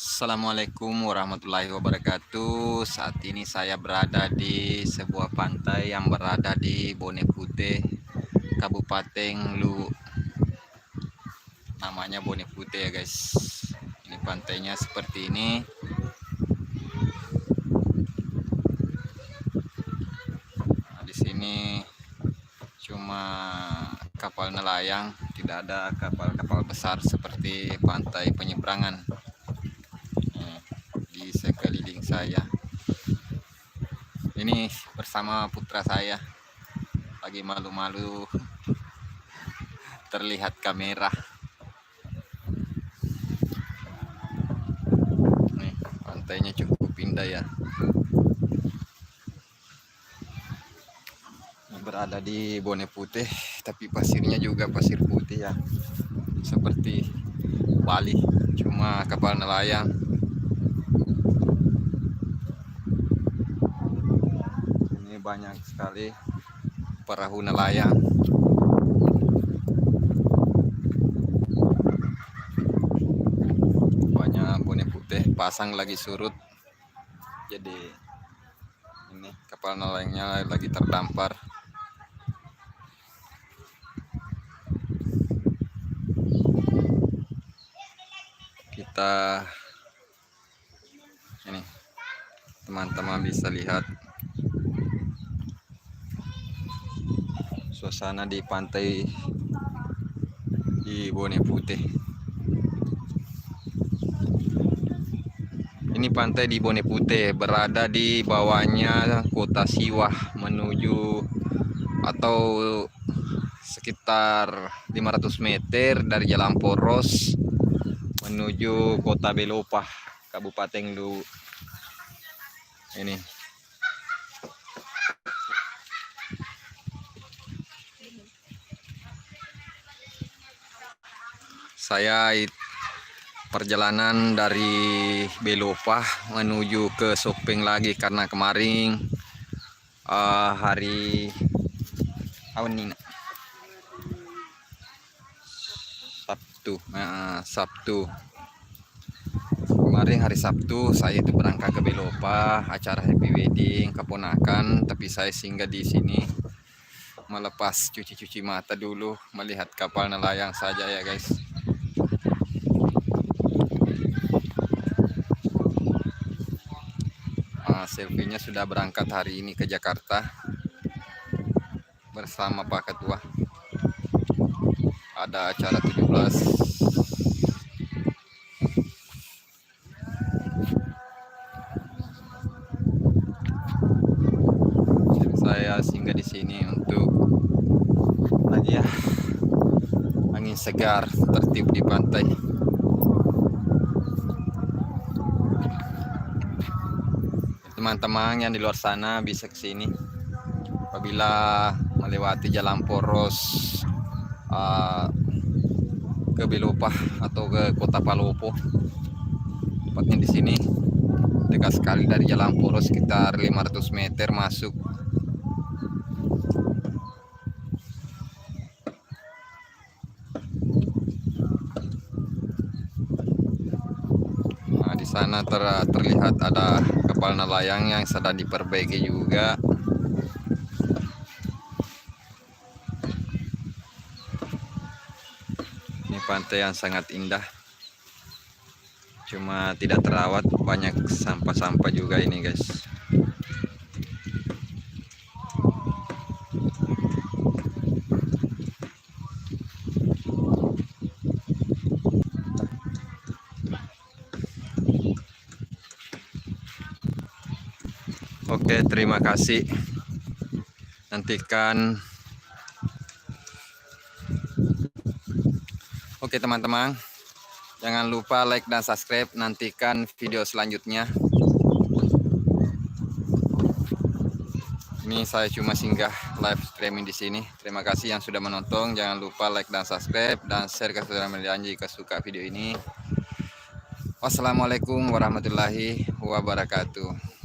Assalamualaikum warahmatullahi wabarakatuh. Saat ini saya berada di sebuah pantai yang berada di Bone Putih, Kabupaten Lu. Namanya Bone Putih ya guys. Ini pantainya seperti ini. Nah, di sini cuma kapal nelayan, tidak ada kapal-kapal besar seperti pantai penyeberangan. Di sekeliling saya ini bersama putra saya, lagi malu-malu terlihat kamera. Nih, pantainya cukup indah ya. Berada di Bone Putih, tapi pasirnya juga pasir putih ya, seperti Bali, cuma kapal nelayan. Ini banyak sekali perahu nelayan. Banyak Bone Putih, pasang lagi surut, jadi ini kapal nelayannya lagi terdampar. Kita ini teman-teman bisa lihat suasana di pantai di Bone Putih. Ini pantai di Bone Putih, berada di bawahnya Kota Siwah menuju atau sekitar 500 meter dari Jalan Poros menuju Kota Belopah, Kabupaten Lu. Ini saya perjalanan dari Belopah menuju ke Sopeng lagi, karena kemarin hari Sabtu kemarin hari Sabtu saya itu berangkat ke Belopah, acara happy wedding keponakan, tapi saya singgah di sini melepas cuci mata dulu, melihat kapal nelayan saja ya guys. Selfie-nya sudah berangkat hari ini ke Jakarta bersama Pak Ketua. Ada acara 17. Saya singgah di sini untuk lagi ya, angin segar, tertib di pantai. Teman-teman yang di luar sana bisa ke sini apabila melewati Jalan Poros ke Belopah atau ke Kota Palopo. Tepatnya di sini, dekat sekali dari Jalan Poros, sekitar 500 meter masuk. Nah, di sana terlihat ada kapal nelayan yang sedang diperbaiki juga. Ini pantai yang sangat indah, cuma tidak terawat, banyak sampah-sampah juga ini guys. Oke, terima kasih. Nantikan. Oke teman-teman, jangan lupa like dan subscribe. Nantikan video selanjutnya. Ini saya cuma singgah live streaming di sini. Terima kasih yang sudah menonton. Jangan lupa like dan subscribe dan share ke saudara kalian jika suka video ini. Wassalamualaikum warahmatullahi wabarakatuh.